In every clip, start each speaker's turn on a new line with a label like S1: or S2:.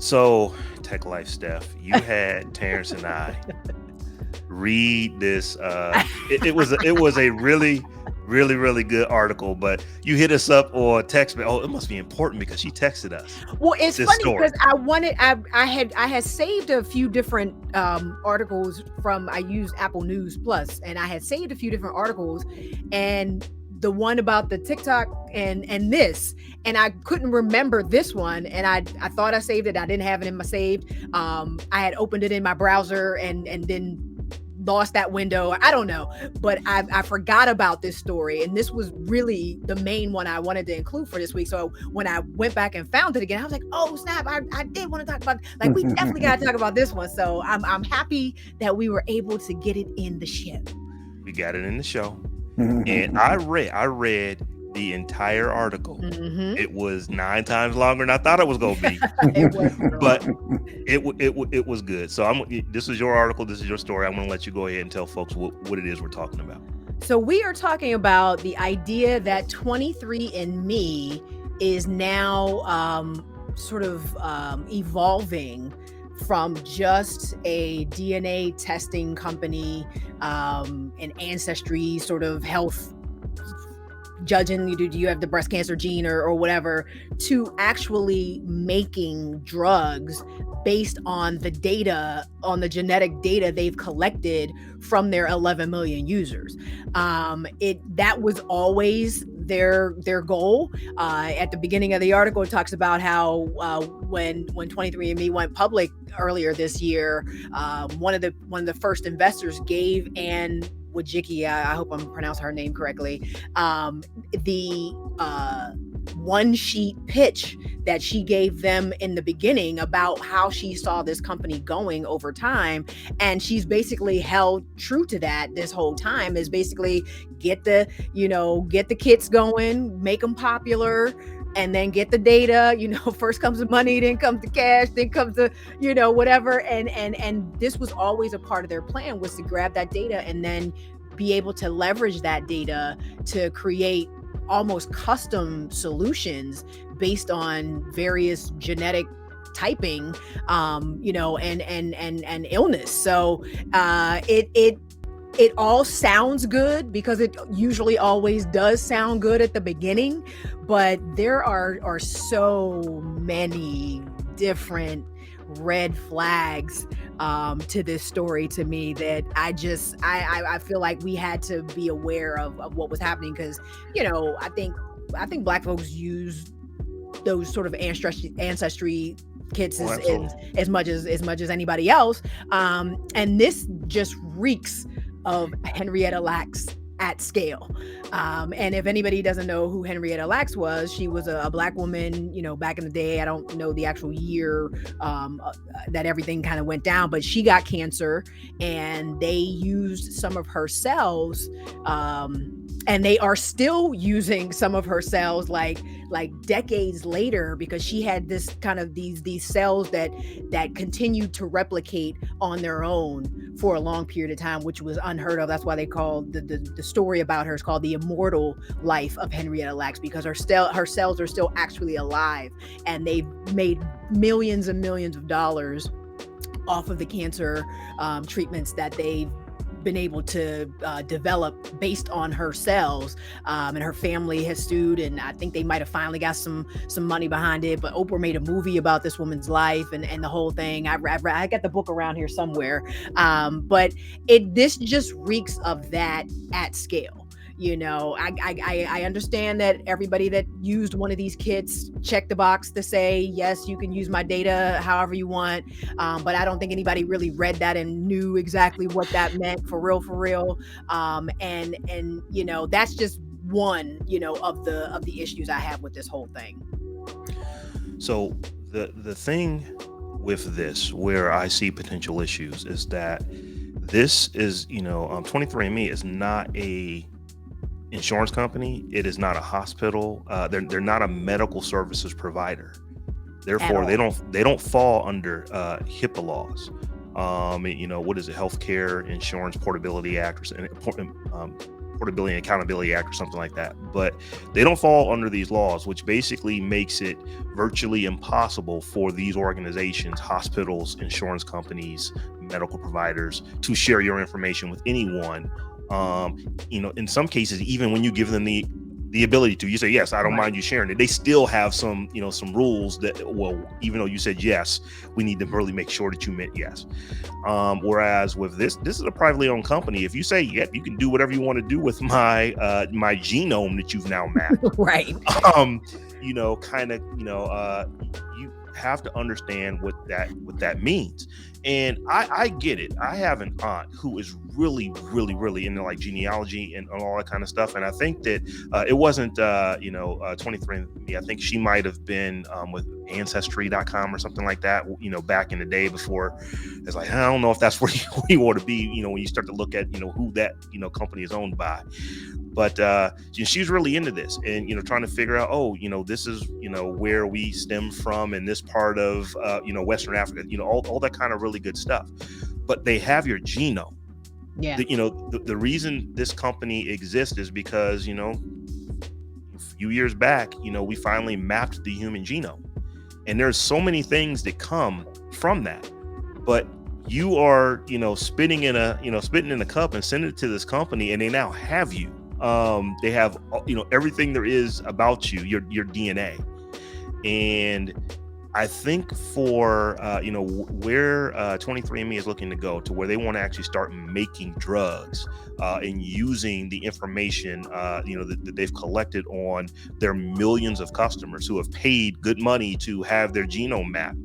S1: So, Tech Life Steph, you had Terrance and I read this. It was a really good article, but you hit us up or text me. Oh, it must be important because she texted us
S2: Well, it's
S1: this
S2: funny
S1: story.
S2: because I had saved a few different articles from, I used Apple News Plus, and I had saved a few different articles, and the one about the TikTok and this, and I couldn't remember this one, and I thought I saved it. I didn't have it in my saved. I had opened it in my browser and then lost that window. I don't know, but I forgot about this story, and this was really the main one I wanted to include for this week. So when I went back and found it again, I was like, oh snap, I did want to talk about, like, we definitely got to talk about this one. So I'm happy that we were able to get it in the show.
S1: We got it in the show, and I read the entire article.
S2: Mhm.
S1: It was 9 times longer than I thought it was gonna be,
S2: It was
S1: but it was good. So this is your article. This is your story. I'm gonna let you go ahead and tell folks what it is we're talking about.
S2: So we are talking about the idea that 23andMe is now sort of evolving from just a DNA testing company, an ancestry sort of health judging, do you have the breast cancer gene or whatever, to actually making drugs based on the data, on the genetic data they've collected from their 11 million users. That was always their goal. At the beginning of the article, it talks about how when 23andMe went public earlier this year, one of the first investors gave Anne Wojcicki, I hope I'm pronouncing her name correctly, the one sheet pitch that she gave them in the beginning about how she saw this company going over time. And she's basically held true to that this whole time, is basically get the kits going, make them popular, and then get the data. First comes the money, then comes the cash, then comes the, whatever. And this was always a part of their plan, was to grab that data and then be able to leverage that data to create almost custom solutions based on various genetic typing, and illness. So it all sounds good, because it usually always does sound good at the beginning, but there are so many different red flags to this story, to me, that I feel like we had to be aware of what was happening, because I think Black folks use those sort of ancestry kits as much as anybody else, and this just reeks of Henrietta Lacks at scale. And if anybody doesn't know who Henrietta Lacks was, she was a Black woman, back in the day. I don't know the actual year that everything kind of went down, but she got cancer, and they used some of her cells, and they are still using some of her cells like decades later, because she had this kind of these cells that continued to replicate on their own for a long period of time, which was unheard of. That's why they called the story about her is called The Immortal Life of Henrietta Lacks, because her cells are still actually alive, and they've made millions and millions of dollars off of the cancer treatments that they've been able to develop based on her cells, and her family has sued, and I think they might have finally got some money behind it. But Oprah made a movie about this woman's life and the whole thing. I got the book around here somewhere, but this just reeks of that at scale. I understand that everybody that used one of these kits checked the box to say, yes, you can use my data however you want. But I don't think anybody really read that and knew exactly what that meant for real. And that's just one, of the issues I have with this whole thing.
S1: So the thing with this, where I see potential issues, is that this is, 23andMe is not a insurance company. It is not a hospital. They're not a medical services provider. Therefore, they don't fall under HIPAA laws. What is it? Healthcare Insurance Portability Act, Portability and Accountability Act or something like that. But they don't fall under these laws, which basically makes it virtually impossible for these organizations, hospitals, insurance companies, medical providers to share your information with anyone. In some cases, even when you give them the ability to, you say, yes, I don't mind you sharing it, they still have some rules that, well, even though you said yes, we need to really make sure that you meant yes. Whereas with this is a privately owned company. If you say, yep, you can do whatever you want to do with my genome that you've now mapped,
S2: right.
S1: You have to understand what that means. And I get it. I have an aunt who is really, really, really into like genealogy and all that kind of stuff. And I think that it wasn't 23andMe. I think she might have been with Ancestry.com or something like that, back in the day before. It's like, I don't know if that's where you want to be, when you start to look at, who that, company is owned by. But she's really into this and, trying to figure out, this is, where we stem from in this part of, Western Africa, all that kind of really good stuff. But they have your genome.
S2: Yeah.
S1: The reason this company exists is because, a few years back, we finally mapped the human genome. And there's so many things that come from that. But you are, spitting in a cup and sending it to this company, and they now have you. They have, everything there is about you, your DNA. And I think for, where 23andMe is looking to go to where they want to actually start making drugs and using the information, that they've collected on their millions of customers who have paid good money to have their genome mapped.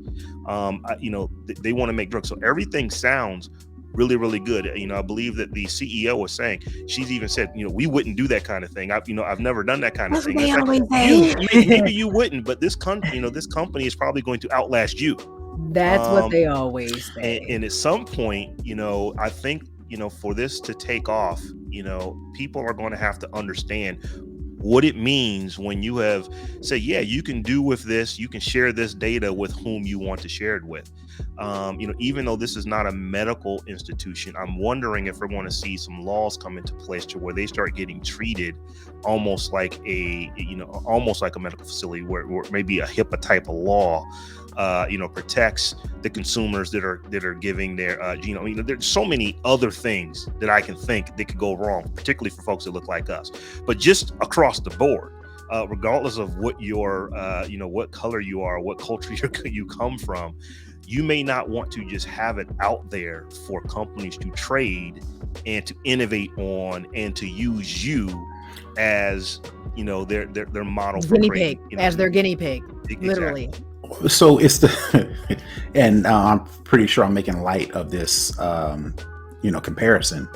S1: They want to make drugs. So everything sounds really, really good. I believe that the CEO was saying, she's even said, we wouldn't do that kind of thing. I've never done that kind of thing.
S2: They always say.
S1: Maybe you wouldn't, but this company is probably going to outlast you.
S2: That's what they always say.
S1: And at some point, I think, for this to take off, people are going to have to understand what it means when you have say, yeah, you can do with this, you can share this data with whom you want to share it with. Even though this is not a medical institution, I'm wondering if we're going to see some laws come into place to where they start getting treated almost like a medical facility, where maybe a HIPAA type of law protects the consumers that are giving their there's so many other things that I can think that could go wrong, particularly for folks that look like us, but just across the board, regardless of what your what color you are, what culture you come from, you may not want to just have it out there for companies to trade and to innovate on and to use you as their model for
S2: guinea pig, as their guinea pig, literally.
S3: So it's and I'm pretty sure I'm making light of this, comparison,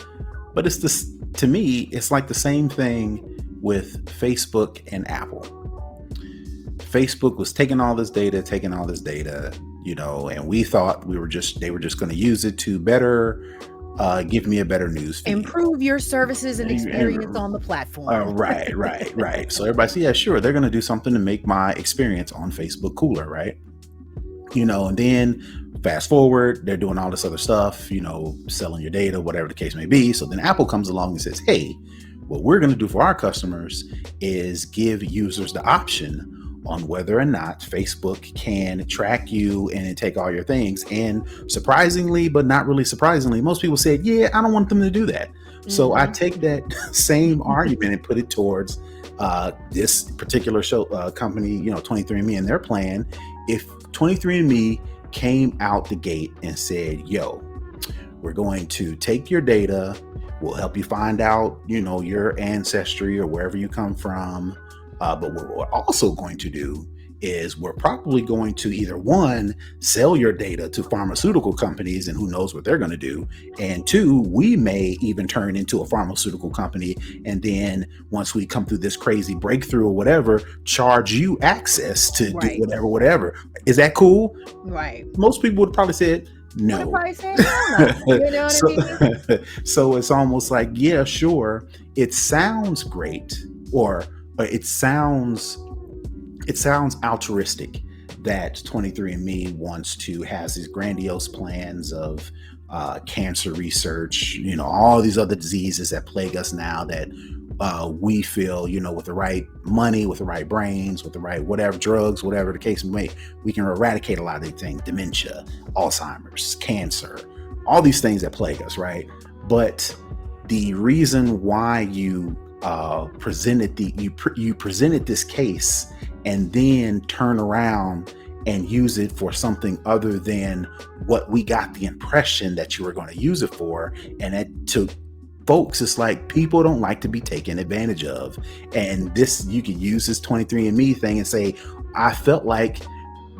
S3: but it's this, to me, it's like the same thing with Facebook and Apple. Facebook was taking all this data, and we thought they were just going to use it to better give me a better news feed.
S2: Improve your services and experience on the platform.
S3: Right. So everybody says, yeah, sure, they're going to do something to make my experience on Facebook cooler, right? And then fast forward, they're doing all this other stuff, selling your data, whatever the case may be. So then Apple comes along and says, hey, what we're going to do for our customers is give users the option on whether or not Facebook can track you and take all your things. And surprisingly, but not really surprisingly, most people said, yeah, I don't want them to do that. Mm-hmm. So I take that same argument and put it towards this particular company, 23andMe, and their plan. If 23andMe came out the gate and said, yo, we're going to take your data, we'll help you find out, your ancestry or wherever you come from. But what we're also going to do is we're probably going to either, one, sell your data to pharmaceutical companies, and who knows what they're going to do. And two, we may even turn into a pharmaceutical company. And then once we come through this crazy breakthrough or whatever, charge you access to do whatever. Is that cool?
S2: Right.
S3: Most people would probably say no. So it's almost like, yeah, sure. It sounds great, or it sounds altruistic that 23andMe has these grandiose plans of cancer research, all these other diseases that plague us now that we feel, with the right money, with the right brains, with the right whatever drugs, whatever the case may be, we can eradicate a lot of these things: dementia, Alzheimer's, cancer, all these things that plague us, right? But the reason why you presented this case and then turn around and use it for something other than what we got the impression that you were going to use it for, and that to folks, it's like people don't like to be taken advantage of. And this, you could use this 23andMe thing and say, I felt like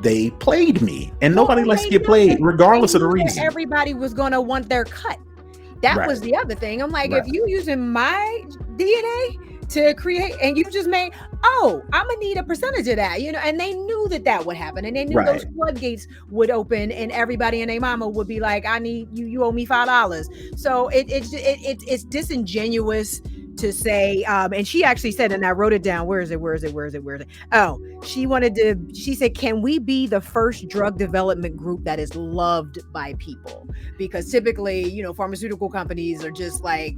S3: they played me, and nobody likes to get played regardless of the reason.
S2: Everybody was going to want their cut. That was the other thing. I'm like, if you using my DNA to create, and you just made, I'm gonna need a percentage of that, and they knew that would happen, and they knew those floodgates would open, and everybody and their mama would be like, I need you owe me $5. So it's disingenuous to say, and she actually said, and I wrote it down, where is it? Oh, she said, can we be the first drug development group that is loved by people? Because typically, pharmaceutical companies are just like,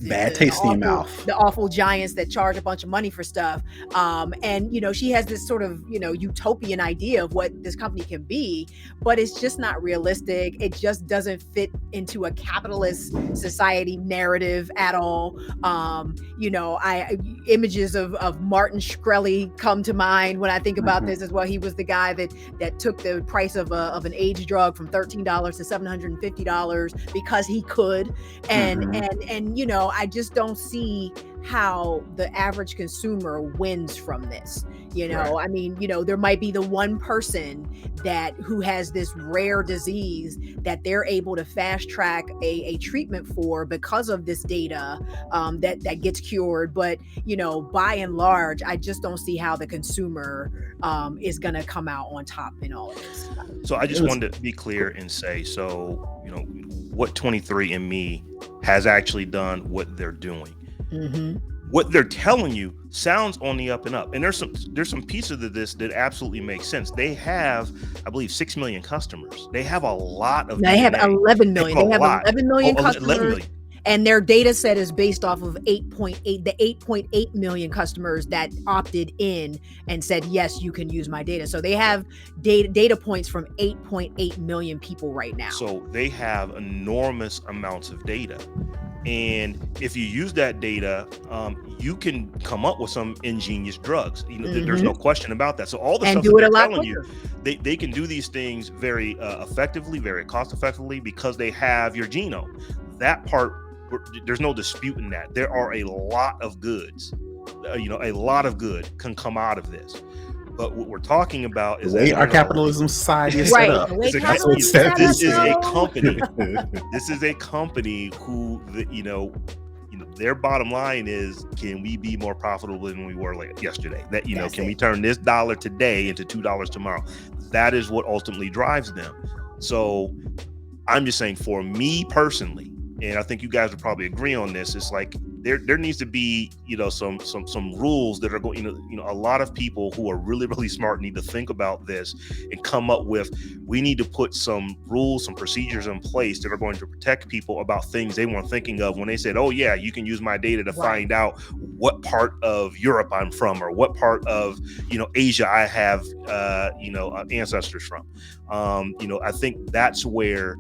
S3: bad taste in your mouth,
S2: the awful giants that charge a bunch of money for stuff. And she has this sort of, utopian idea of what this company can be, but it's just not realistic. It just doesn't fit into a capitalist society narrative at all. Images of Martin Shkreli come to mind when I think about this as well. He was the guy that took the price of an AIDS drug from $13 to $750 because he could. And I just don't see how the average consumer wins from this. I mean, there might be the one person who has this rare disease that they're able to fast track a treatment for because of this data that gets cured. But, by and large, I just don't see how the consumer is going to come out on top in all of this.
S1: So I just wanted to be clear and say, what 23andMe has actually done, what they're doing. Mm-hmm. What they're telling you sounds on the up and up, and there's some pieces of this that absolutely make sense. They have, I believe, 6 million customers. They have a lot of.
S2: They have 11 million. They have 11 million customers. 11 million. And their data set is based off of 8.8 million customers that opted in and said, yes, you can use my data. So they have data points from 8.8 million people right now. So
S1: they have enormous amounts of data. And if you use that data, you can come up with some ingenious drugs. There's no question about that. So all the stuff that they're telling you, they can do these things very effectively, very cost effectively, because they have your genome. That part, there's no disputing that. There are a lot of goods, a lot of good can come out of this. But what we're talking about is
S3: our capitalism society is set up.
S1: This is a company who, their bottom line is, can we be more profitable than we were yesterday? That, can we turn this dollar today into $2 tomorrow? That is what ultimately drives them. So I'm just saying, for me personally, and I think you guys would probably agree on this, it's like there needs to be, some rules that are going, a lot of people who are really, really smart need to think about this and come up with, we need to put some rules, some procedures in place that are going to protect people about things they weren't thinking of when they said, oh yeah, you can use my data to find out what part of Europe I'm from, or what part of, Asia I have, ancestors from. I think that's where,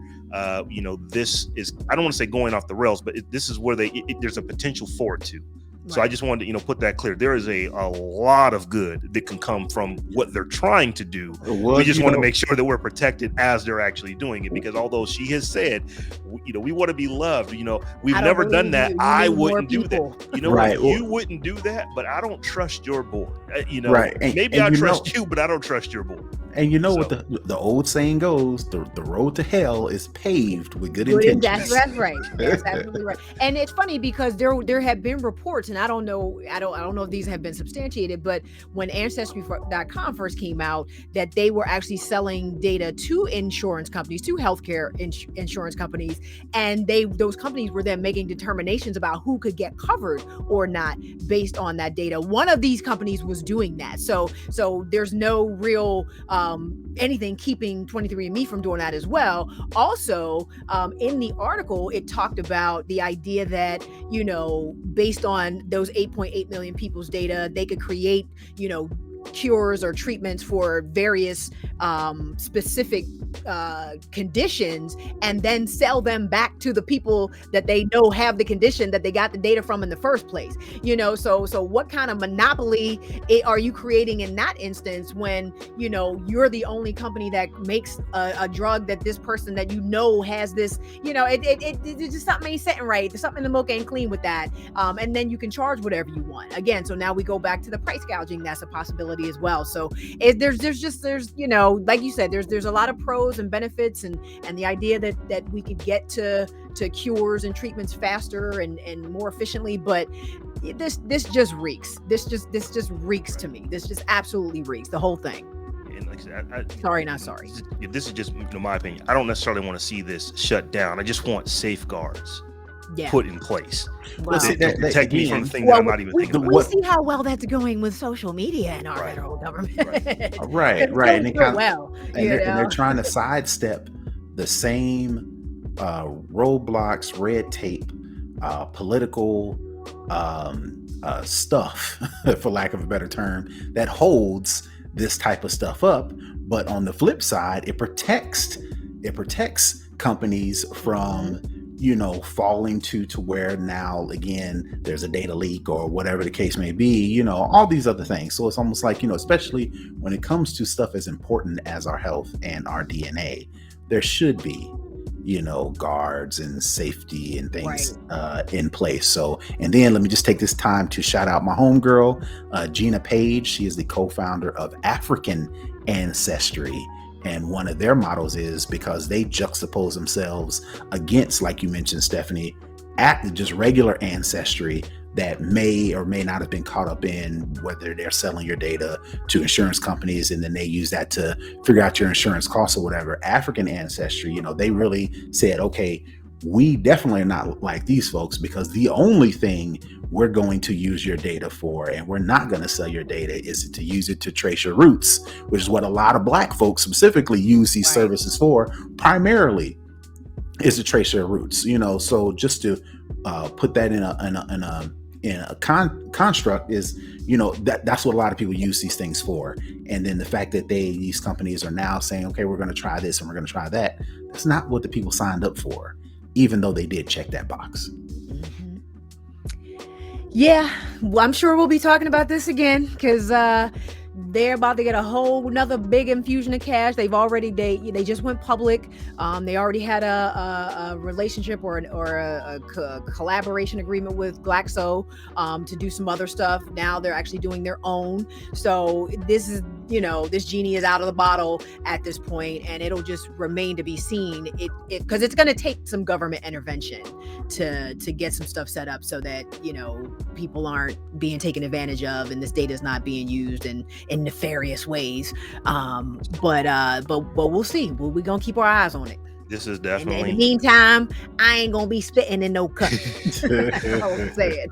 S1: this is, I don't want to say going off the rails, but this is where there's a potential for it to. So I just wanted to, put that clear. There is a lot of good that can come from what they're trying to do. We just want to make sure that we're protected as they're actually doing it, because although she has said, we want to be loved, we've never done that. I wouldn't do that. You wouldn't do that, but I don't trust your board. Maybe I trust you, but I don't trust your board.
S3: And what the old saying goes, the road to hell is paved with good intentions.
S2: That's right. That's absolutely right. And it's funny because there have been reports, and I don't know if these have been substantiated, but when Ancestry.com first came out, that they were actually selling data to insurance companies, to healthcare insurance companies, and those companies were then making determinations about who could get covered or not based on that data. One of these companies was doing that. So there's no real anything keeping 23andMe from doing that as well. Also, in the article, it talked about the idea that, based on those 8.8 million people's data, they could create, cures or treatments for various specific conditions, and then sell them back to the people that they know have the condition that they got the data from in the first place. So what kind of monopoly are you creating in that instance when you're the only company that makes a drug that this person that has this, it just something ain't sitting right. There's something in the milk ain't clean with that. And then you can charge whatever you want again. So now we go back to the price gouging. That's a possibility as well. So there's like you said, there's a lot of pros and benefits, and the idea that we could get to cures and treatments faster and more efficiently, but this just reeks. This just reeks to me. This just absolutely reeks, the whole thing.
S1: And like I said,
S2: sorry, not sorry.
S1: This is just my opinion. I don't necessarily want to see this shut down. I just want safeguards put in place to protect me from things that I'm not even thinking about.
S2: We'll see how well that's going with social media in our federal government.
S3: Right. And they're trying to sidestep the same roadblocks, red tape, political stuff, for lack of a better term, that holds this type of stuff up. But on the flip side, it protects companies from falling to where now again there's a data leak or whatever the case may be, all these other things. So it's almost like, especially when it comes to stuff as important as our health and our DNA, there should be guards and safety and things in place. So, and then let me just take this time to shout out my homegirl, Gina Page. She is the co-founder of African Ancestry. And one of their models is, because they juxtapose themselves against, like you mentioned, Stephanie, at just regular ancestry that may or may not have been caught up in whether they're selling your data to insurance companies and then they use that to figure out your insurance costs or whatever. African ancestry, they really said, okay, we definitely are not like these folks, because the only thing we're going to use your data for, and we're not going to sell your data, is to use it to trace your roots, which is what a lot of Black folks specifically use these services for, primarily, is to trace your roots. So just to put that in a construct is, that's what a lot of people use these things for. And then the fact that these companies are now saying, okay, we're going to try this and we're going to try that, that's not what the people signed up for, even though they did check that box.
S2: Yeah, well, I'm sure we'll be talking about this again, because they're about to get a whole another big infusion of cash. They just went public. They already had a relationship or a collaboration agreement with Glaxo to do some other stuff. Now they're actually doing their own. So this is, this genie is out of the bottle at this point, and it'll just remain to be seen. Because it's going to take some government intervention to get some stuff set up so that people aren't being taken advantage of, and this data is not being used in nefarious ways. But we'll see. We're gonna keep our eyes on it.
S1: This is definitely.
S2: In the meantime, I ain't gonna be spitting in no cup. That's all I'm saying.